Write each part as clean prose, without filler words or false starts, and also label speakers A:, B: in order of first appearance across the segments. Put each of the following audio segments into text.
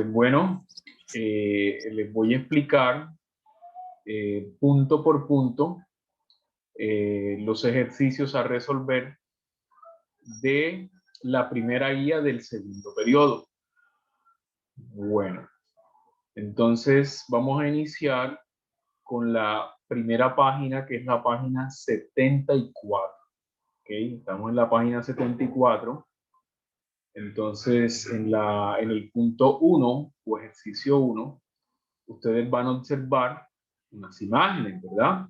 A: Bueno, les voy a explicar punto por punto los ejercicios a resolver de la primera guía del segundo periodo. Bueno, entonces vamos a iniciar con la primera página, que es la página 74. ¿Okay? Estamos en la página 74. Entonces, en el punto 1 o ejercicio 1, ustedes van a observar unas imágenes, ¿verdad?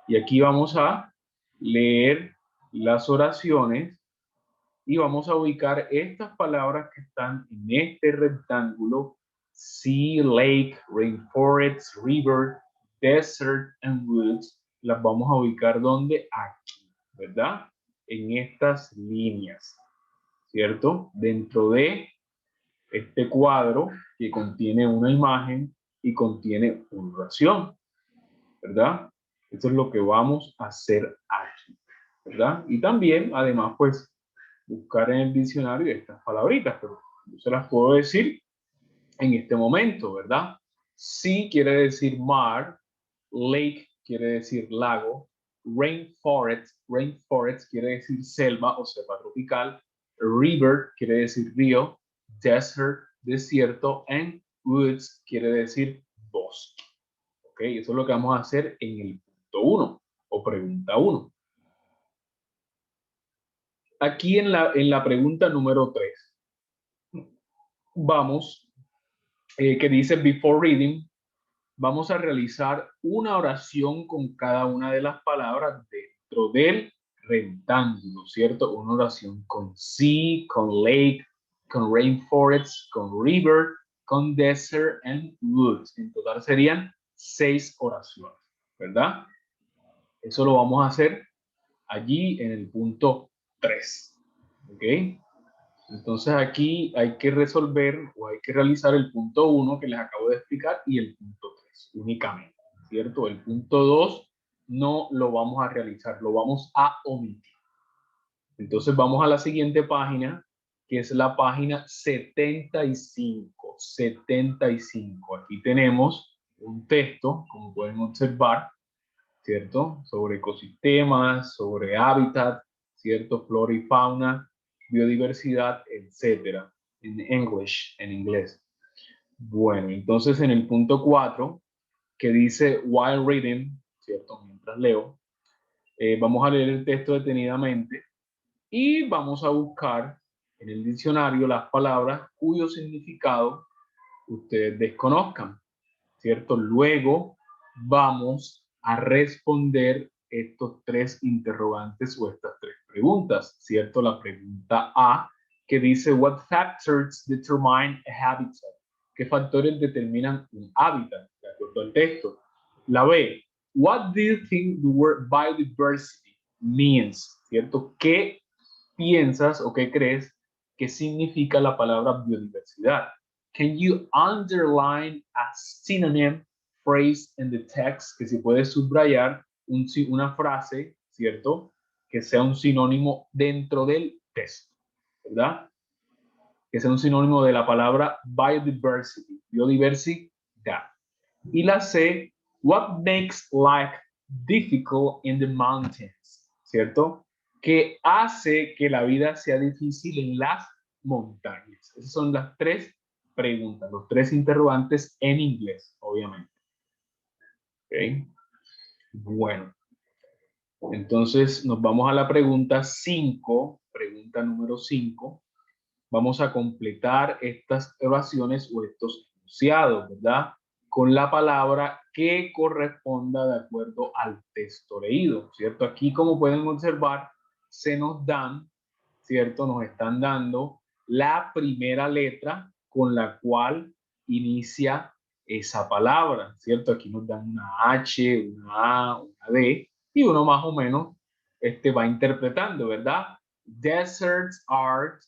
A: Y aquí vamos a leer las oraciones y vamos a ubicar estas palabras que están en este rectángulo: sea, lake, rainforest, river, desert and woods. Las vamos a ubicar ¿dónde? Aquí, ¿verdad? En estas líneas, ¿cierto? Dentro de este cuadro que contiene una imagen y contiene una oración, ¿verdad? Eso es lo que vamos a hacer aquí, ¿verdad? Y también, además, pues, buscar en el diccionario estas palabritas, pero yo se las puedo decir en este momento, ¿verdad? Sea quiere decir mar, lake quiere decir lago, rainforest quiere decir selva o selva tropical, river quiere decir río, desert, desierto, and woods quiere decir bosque. ¿Ok? Eso es lo que vamos a hacer en el punto 1 o pregunta 1. Aquí en la pregunta número 3, vamos, que dice before reading, vamos a realizar una oración con cada una de las palabras dentro del rectángulo, ¿cierto? Una oración con sea, con lake, con rainforest, con river, con desert and woods. En total serían 6 oraciones, ¿verdad? Eso lo vamos a hacer allí en el punto 3. ¿Ok? Entonces aquí hay que resolver o hay que realizar el punto 1 que les acabo de explicar y el punto 3 únicamente, ¿cierto? El punto 2 no lo vamos a realizar, lo vamos a omitir. Entonces vamos a la siguiente página, que es la página 75. 75. Aquí tenemos un texto, como pueden observar, ¿cierto? Sobre ecosistemas, sobre hábitat, ¿cierto? Flora y fauna, biodiversidad, etcétera. En inglés. Bueno, entonces en el punto 4, que dice while reading, ¿cierto? Mientras leo, vamos a leer el texto detenidamente y vamos a buscar en el diccionario las palabras cuyo significado ustedes desconozcan, ¿cierto? Luego vamos a responder estos 3 interrogantes o estas 3 preguntas, ¿cierto? La pregunta A, que dice, what factors determine a habitat? ¿Qué factores determinan un hábitat? De acuerdo al texto. La B, what do you think the word biodiversity means? ¿Cierto? ¿Qué piensas o qué crees que significa la palabra biodiversidad? Can you underline a synonym phrase in the text? Que si puedes subrayar una frase, ¿cierto? Que sea un sinónimo dentro del texto, ¿verdad? Que sea un sinónimo de la palabra biodiversity, biodiversidad. Y la C, what makes life difficult in the mountains, ¿cierto? ¿Qué hace que la vida sea difícil en las montañas? Esas son las 3 preguntas, los 3 interrogantes en inglés, obviamente. ¿Okay? Bueno, entonces nos vamos a la pregunta 5, pregunta número 5. Vamos a completar estas oraciones o estos enunciados, ¿verdad? Con la palabra que corresponda de acuerdo al texto leído, ¿cierto? Aquí, como pueden observar, se nos dan, ¿cierto? Nos están dando la primera letra con la cual inicia esa palabra, ¿cierto? Aquí nos dan una H, una A, una D, y uno más o menos va interpretando, ¿verdad? Deserts are,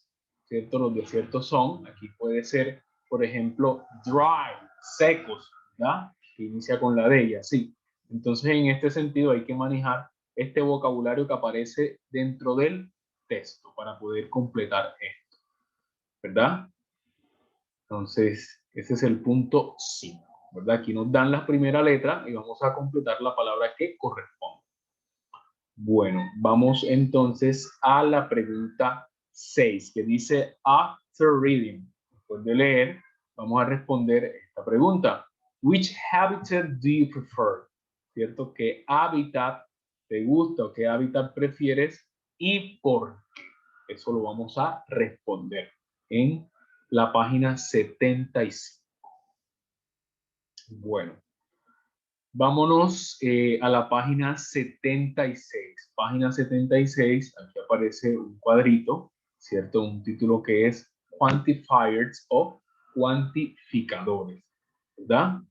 A: ¿cierto? Los desiertos son, aquí puede ser, por ejemplo, dry, secos, ¿verdad? Que inicia con la D y así. Entonces, en este sentido, hay que manejar este vocabulario que aparece dentro del texto para poder completar esto, ¿verdad? Entonces, ese es el punto 5, ¿verdad? Aquí nos dan la primera letra y vamos a completar la palabra que corresponde. Bueno, vamos entonces a la pregunta 6, que dice after reading. Después de leer, vamos a responder esta pregunta. Which habitat do you prefer? ¿Cierto? ¿Qué hábitat te gusta o qué hábitat prefieres y por qué? Eso lo vamos a responder en la página 75. Bueno, vámonos a la página 76. Página 76, aquí aparece un cuadrito, ¿cierto? Un título que es Quantifiers o cuantificadores, ¿verdad?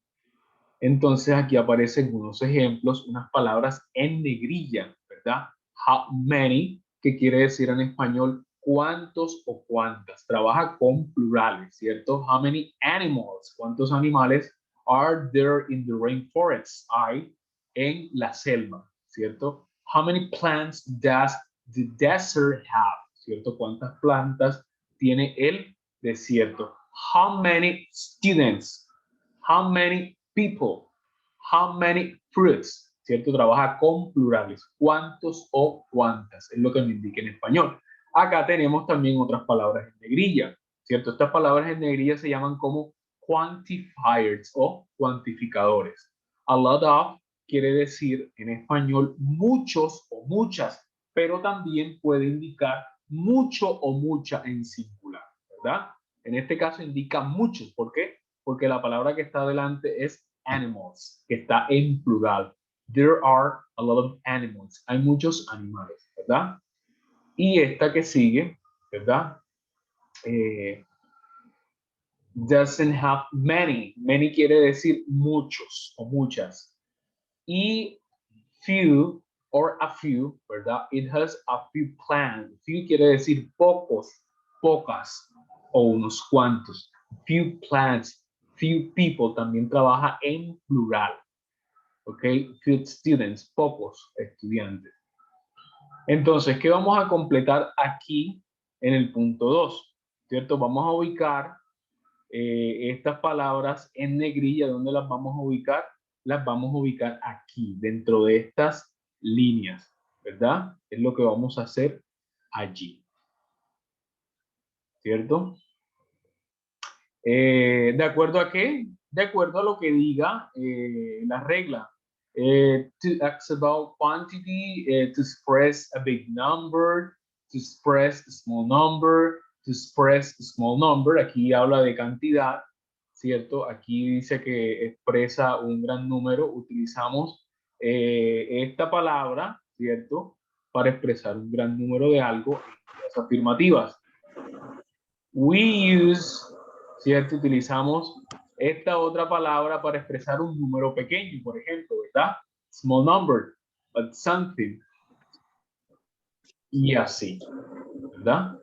A: Entonces aquí aparecen unos ejemplos, unas palabras en negrilla, ¿verdad? How many, que quiere decir en español cuántos o cuántas. Trabaja con plurales, ¿cierto? How many animals, cuántos animales are there in the rainforest? Hay en la selva, ¿cierto? How many plants does the desert have? ¿Cierto? ¿Cuántas plantas tiene el desierto? How many students? How many people? How many fruits? ¿Cierto? Trabaja con plurales. ¿Cuántos o cuántas? Es lo que me indica en español. Acá tenemos también otras palabras en negrilla, ¿cierto? Estas palabras en negrilla se llaman como quantifiers o cuantificadores. A lot of quiere decir en español muchos o muchas, pero también puede indicar mucho o mucha en singular, ¿verdad? En este caso indica muchos. ¿Por qué? Porque la palabra que está adelante es animals, que está en plural. There are a lot of animals. Hay muchos animales, ¿verdad? Y esta que sigue, ¿verdad? Doesn't have many. Many quiere decir muchos o muchas. Y few or a few, ¿verdad? It has a few plants. Few quiere decir pocos, pocas o unos cuantos. Few plants, few people también trabaja en plural. ¿Ok? Few students, pocos estudiantes. Entonces, ¿qué vamos a completar aquí en el punto 2? ¿Cierto? Vamos a ubicar estas palabras en negrilla. ¿Dónde las vamos a ubicar? Las vamos a ubicar aquí, dentro de estas líneas, ¿verdad? Es lo que vamos a hacer allí, ¿cierto? ¿De acuerdo a qué? De acuerdo a lo que diga la regla. To ask about quantity, to express a big number, to express a small number, to express a small number. Aquí habla de cantidad, ¿cierto? Aquí dice que expresa un gran número. Utilizamos esta palabra, ¿cierto? Para expresar un gran número de algo en las afirmativas. We use, ¿cierto? Utilizamos esta otra palabra para expresar un número pequeño, por ejemplo, ¿verdad? Small number, but something. Y así, ¿verdad?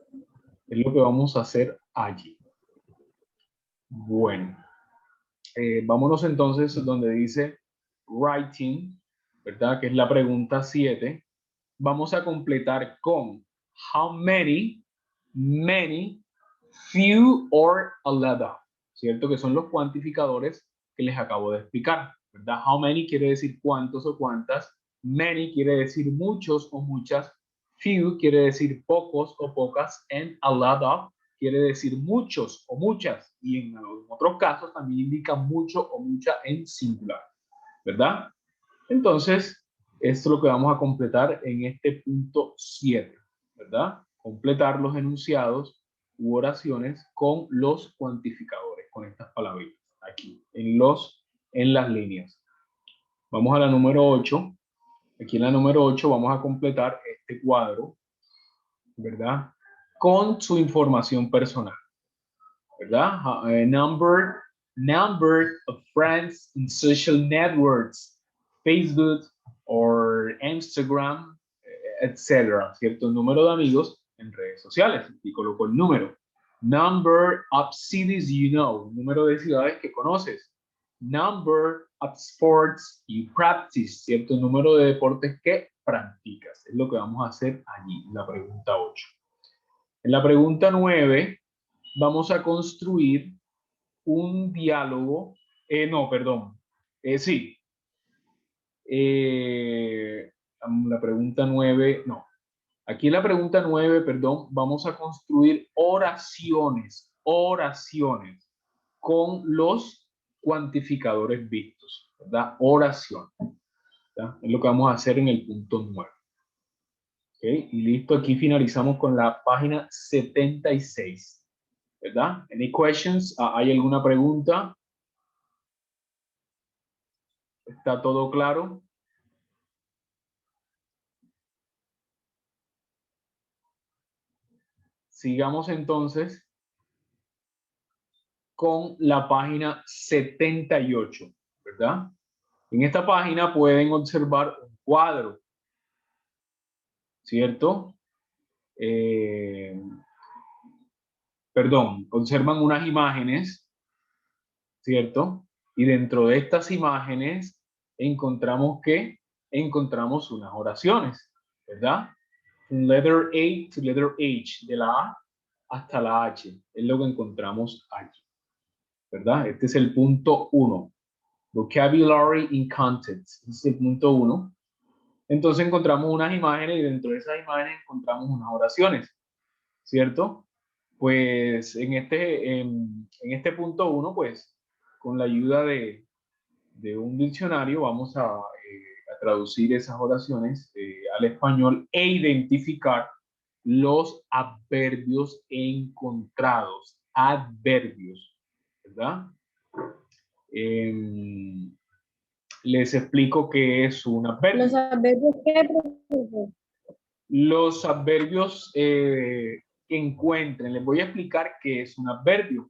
A: Es lo que vamos a hacer allí. Bueno, vámonos entonces donde dice writing, ¿verdad? Que es la pregunta 7. Vamos a completar con how many, many, few or a lot of, ¿cierto? Que son los cuantificadores que les acabo de explicar, ¿verdad? How many quiere decir cuántos o cuántas, many quiere decir muchos o muchas, few quiere decir pocos o pocas, and a lot of quiere decir muchos o muchas, y en otros casos también indica mucho o mucha en singular, ¿verdad? Entonces, esto es lo que vamos a completar en este punto 7, ¿verdad? Completar los enunciados u oraciones con los cuantificadores, con estas palabritas aquí, en las líneas. Vamos a la número 8. Aquí en la número 8 vamos a completar este cuadro, ¿verdad? Con su información personal, ¿verdad? Number of friends in social networks, Facebook or Instagram, etcétera, ¿cierto? Número de amigos en redes sociales. Y coloco el número. Number of cities you know, número de ciudades que conoces. Number of sports you practice, ¿cierto? Número de deportes que practicas. Es lo que vamos a hacer allí, en la pregunta 8. En la pregunta 9 vamos a construir un diálogo, no, perdón, sí, la pregunta 9, no, aquí en la pregunta 9, perdón, vamos a construir oraciones con los cuantificadores vistos, ¿verdad? Oración, ¿verdad? Es lo que vamos a hacer en el punto 9. ¿Okay? Y listo, aquí finalizamos con la página 76, ¿verdad? Any questions? ¿Hay alguna pregunta? ¿Está todo claro? Sigamos entonces con la página 78, ¿verdad? En esta página pueden observar un cuadro, ¿cierto? Perdón, observan unas imágenes, ¿cierto? Y dentro de estas imágenes encontramos que encontramos unas oraciones, ¿verdad? From letter A to letter H, de la A hasta la H, es lo que encontramos aquí, ¿verdad? Este es el punto 1. Vocabulary in context, este es el punto 1. Entonces encontramos unas imágenes y dentro de esas imágenes encontramos unas oraciones, ¿cierto? Pues en este punto 1, pues con la ayuda de un diccionario vamos a traducir esas oraciones al español e identificar los adverbios encontrados, adverbios, ¿verdad? Em, les explico qué es un
B: ¿Los
A: adverbio.
B: adverbios qué, profesor?
A: Los adverbios que encuentren, les voy a explicar qué es un adverbio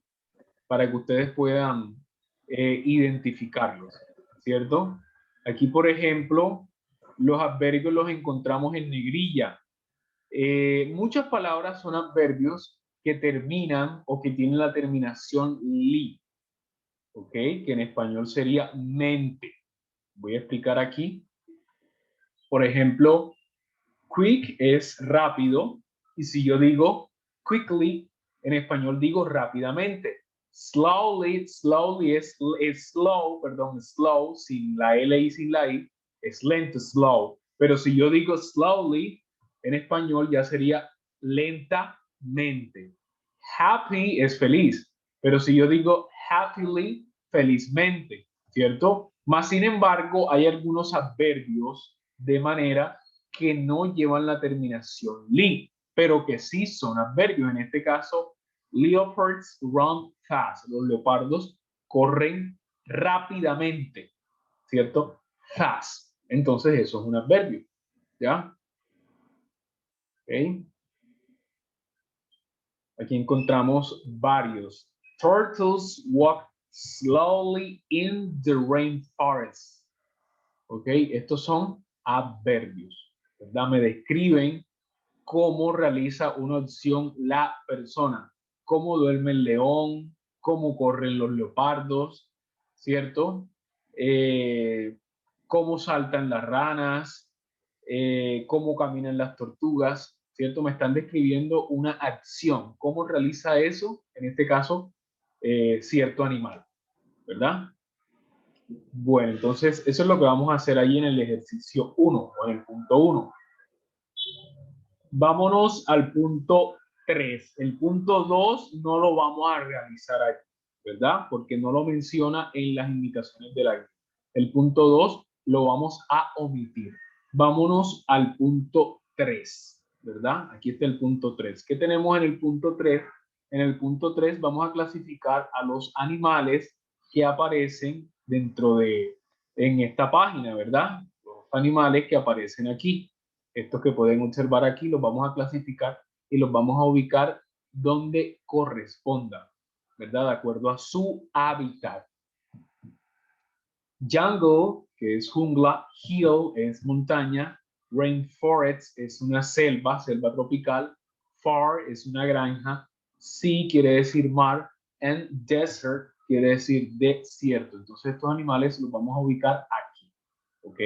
A: para que ustedes puedan identificarlos, ¿cierto? Aquí, por ejemplo, los adverbios los encontramos en negrilla. Muchas palabras son adverbios que terminan o que tienen la terminación li, ¿ok? Que en español sería mente. Voy a explicar aquí. Por ejemplo, quick es rápido, y si yo digo quickly, en español digo rápidamente. Slowly es slow, perdón, slow, sin la L y sin la I, es lento, slow. Pero si yo digo slowly, en español ya sería lentamente. Happy es feliz, pero si yo digo happily, felizmente, ¿cierto? Más sin embargo, hay algunos adverbios de manera que no llevan la terminación li, pero que sí son adverbios. En este caso, leopards run fast. Los leopardos corren rápidamente, ¿cierto? Fast. Entonces, eso es un adverbio, ¿ya? ¿Okay? Aquí encontramos varios. Turtles walk slowly in the rainforest. ¿Ok? Estos son adverbios, ¿verdad? Me describen cómo realiza una acción la persona, cómo duerme el león, cómo corren los leopardos, ¿cierto? Cómo saltan las ranas, cómo caminan las tortugas, ¿cierto? Me están describiendo una acción, cómo realiza eso, en este caso, cierto animal, ¿verdad? Bueno, entonces eso es lo que vamos a hacer ahí en el ejercicio 1 o en el punto 1. Vámonos al punto 3. El punto 2 no lo vamos a realizar aquí, ¿verdad? Porque no lo menciona en las indicaciones de la guía. El punto 2 lo vamos a omitir. Vámonos al punto 3, ¿verdad? Aquí está el punto 3. ¿Qué tenemos en el punto 3? En el punto 3 vamos a clasificar a los animales que aparecen en esta página, ¿verdad? Los animales que aparecen aquí. Estos que pueden observar aquí los vamos a clasificar y los vamos a ubicar donde corresponda, ¿verdad? De acuerdo a su hábitat. Jungle, que es jungla, hill es montaña, rainforest es una selva, selva tropical, far es una granja, sea quiere decir mar, and desert quiere decir desierto. Entonces estos animales los vamos a ubicar aquí, ¿ok?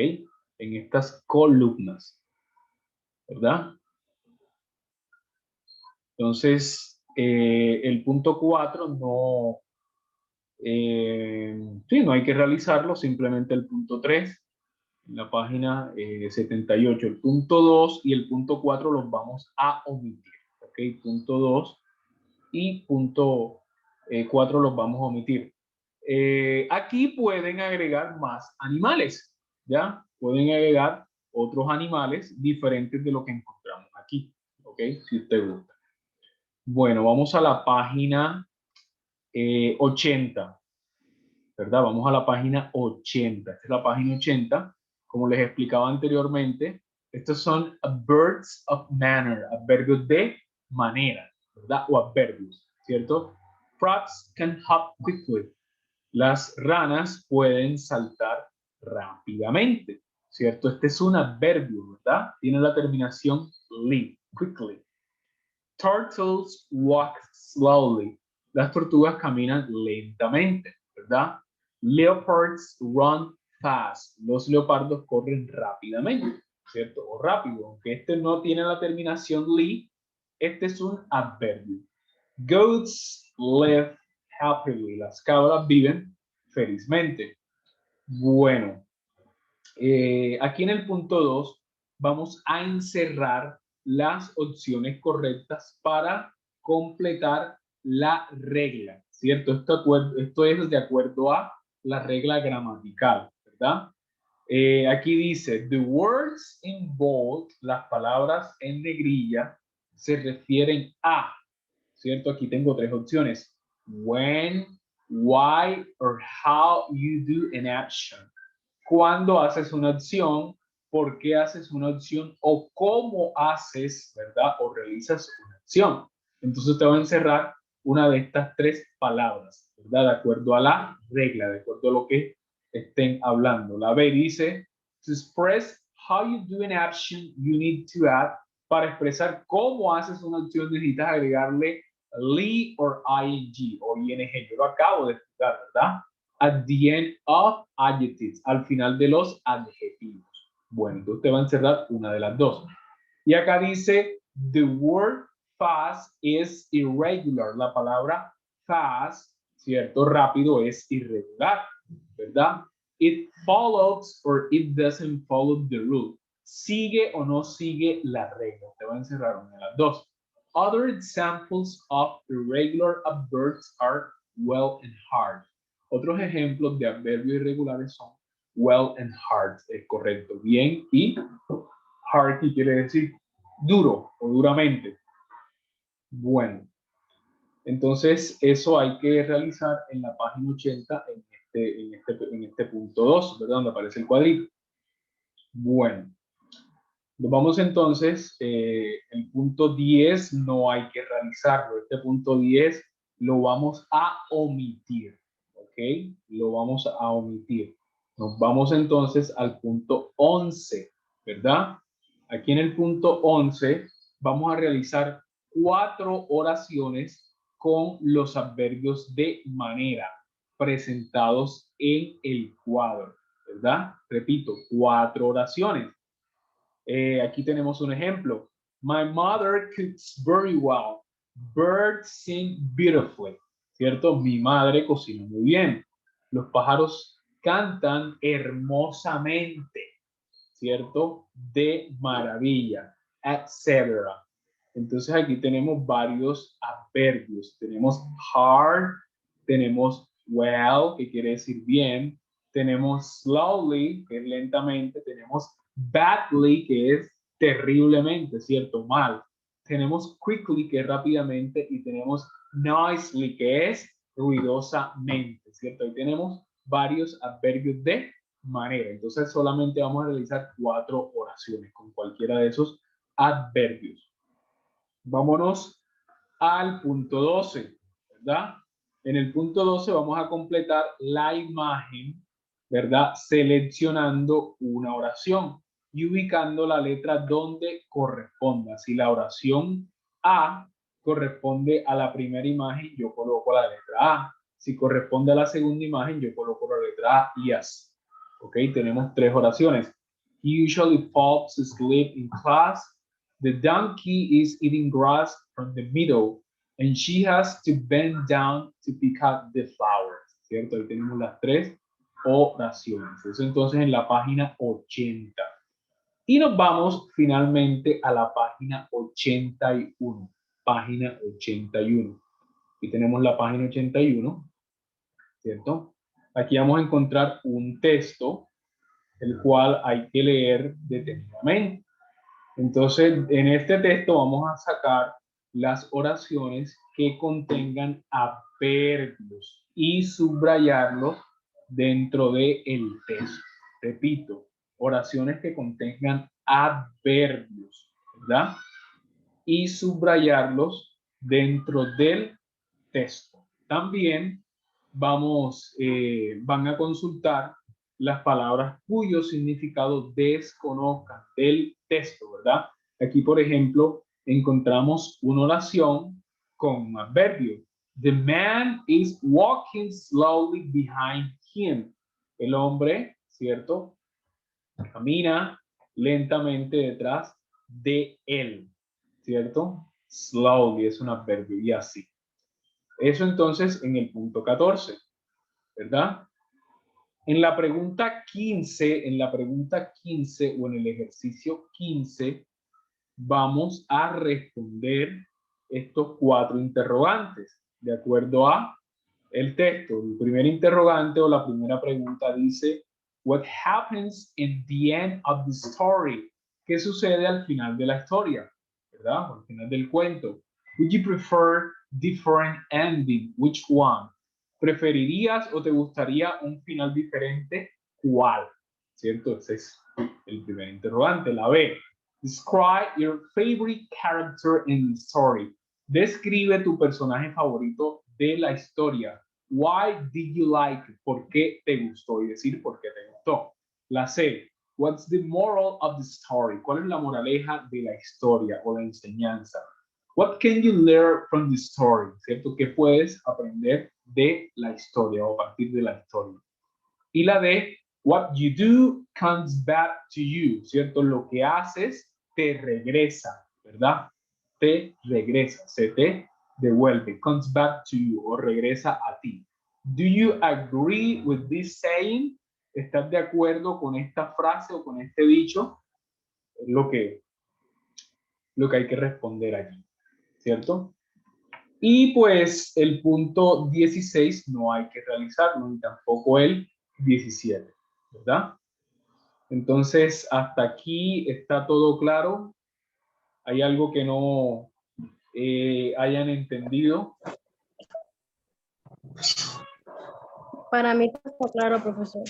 A: En estas columnas, ¿verdad? Entonces, el punto 4 no, Sí, no hay que realizarlo, simplemente el punto 3, en la página 78. El punto 2 y el punto 4 los vamos a omitir. ¿Ok? Punto 2 y punto 4 los vamos a omitir. Aquí pueden agregar más animales, ¿ya? Pueden agregar otros animales diferentes de lo que encontramos aquí, ¿ok? Si usted gusta. Bueno, vamos a la página 80, ¿verdad? Vamos a la página 80. Esta es la página 80. Como les explicaba anteriormente, estos son verbs of manner, adverbios de manera, ¿verdad? O adverbios, ¿cierto? Frogs can hop quickly. Las ranas pueden saltar rápidamente, ¿cierto? Este es un adverbio, ¿verdad? Tiene la terminación ly, quickly. Turtles walk slowly. Las tortugas caminan lentamente, ¿verdad? Leopards run fast. Los leopardos corren rápidamente, ¿cierto? O rápido, aunque este no tiene la terminación ly, este es un adverbio. Goats live happily. Las cabras viven felizmente. Bueno, aquí en el punto 2 vamos a encerrar las opciones correctas para completar la regla, ¿cierto? Esto es de acuerdo a la regla gramatical, ¿verdad? Aquí dice, the words in bold, las palabras en negrilla, se refieren a, ¿cierto? Aquí tengo tres opciones. When, why, or how you do an action. Cuando haces una acción, por qué haces una acción o cómo haces, ¿verdad? O realizas una acción. Entonces te va a encerrar una de estas tres palabras, ¿verdad? De acuerdo a la regla, de acuerdo a lo que estén hablando. La B dice, to express how you do an action, you need to add. Para expresar cómo haces una acción, necesitas agregarle ly or ing o ing. Yo lo acabo de explicar, ¿verdad? At the end of adjectives, al final de los adjetivos. Bueno, entonces te va a encerrar una de las dos. Y acá dice, the word fast is irregular. La palabra fast, ¿cierto? Rápido es irregular, ¿verdad? It follows or it doesn't follow the rule. Sigue o no sigue la regla. Te va a encerrar una de las dos. Other examples of irregular adverbs are well and hard. Otros ejemplos de adverbios irregulares son well and hard, es correcto, bien y hard, que quiere decir duro o duramente. Bueno, entonces eso hay que realizar en la página 80 en este punto 2, ¿verdad? Donde aparece el cuadrito. Bueno, nos vamos entonces, el punto 10 no hay que realizarlo, este punto 10 lo vamos a omitir, ¿ok? Lo vamos a omitir. Nos vamos entonces al punto 11, ¿verdad? Aquí en el punto 11 vamos a realizar 4 oraciones con los adverbios de manera presentados en el cuadro, ¿verdad? Repito, 4 oraciones. Aquí tenemos un ejemplo. My mother cooks very well. Birds sing beautifully. ¿Cierto? Mi madre cocina muy bien. Los pájaros cantan hermosamente. ¿Cierto? De maravilla, etcétera. Entonces aquí tenemos varios adverbios. Tenemos hard, tenemos well, que quiere decir bien, tenemos slowly, que es lentamente, tenemos badly, que es terriblemente, ¿cierto? Mal. Tenemos quickly, que es rápidamente, y tenemos noisily, que es ruidosamente, ¿cierto? Ahí tenemos varios adverbios de manera. Entonces solamente vamos a realizar 4 oraciones con cualquiera de esos adverbios. Vámonos al punto 12, ¿verdad? En el punto 12 vamos a completar la imagen, ¿verdad? Seleccionando una oración y ubicando la letra donde corresponda. Si la oración A corresponde a la primera imagen, yo coloco la letra A. Si corresponde a la segunda imagen, yo coloco la letra A y así. ¿Ok? Tenemos 3 oraciones. He usually falls asleep in class. The donkey is eating grass from the middle, and she has to bend down to pick up the flowers. ¿cierto? Ahí tenemos las 3 oraciones. Eso entonces en la página 80. Y nos vamos finalmente a la página 81. Página 81. Aquí tenemos la página 81, ¿cierto? Aquí vamos a encontrar un texto, el cual hay que leer detenidamente. Entonces, en este texto vamos a sacar las oraciones que contengan adverbios y subrayarlos dentro del texto. Repito, oraciones que contengan adverbios, ¿verdad? Y subrayarlos dentro del texto. También van a consultar las palabras cuyo significado desconozcan del texto, ¿verdad? Aquí, por ejemplo, encontramos una oración con un adverbio. The man is walking slowly behind him. El hombre, ¿cierto? Camina lentamente detrás de él, ¿cierto? Slowly es un adverbio y así. Eso entonces en el punto 14, ¿verdad? En la pregunta 15, o en el ejercicio 15, vamos a responder estos 4 interrogantes de acuerdo a el texto. El primer interrogante o la primera pregunta dice, what happens in the end of the story? ¿Qué sucede al final de la historia? ¿Verdad? Al final del cuento. Would you prefer different ending? Which one? ¿Preferirías o te gustaría un final diferente? ¿Cuál? ¿Cierto? Ese es el primer interrogante. La B. Describe your favorite character in the story. Describe tu personaje favorito de la historia. Why did you like it? ¿Por qué te gustó? Y decir por qué te gustó. La C. What's the moral of the story? ¿Cuál es la moraleja de la historia o la enseñanza? What can you learn from the story? ¿Cierto? ¿Qué puedes aprender de la historia o a partir de la historia? Y la D. What you do comes back to you. ¿Cierto? Lo que haces te regresa, ¿verdad? Te regresa, se te devuelve, comes back to you o regresa a ti. Do you agree with this saying? ¿Estás de acuerdo con esta frase o con este dicho? Es lo que hay que responder allí, ¿cierto? Y pues el punto 16 no hay que realizarlo, ni tampoco el 17, ¿verdad? Entonces, hasta aquí está todo claro. ¿Hay algo que no hayan entendido?
B: Para mí está claro, profesor.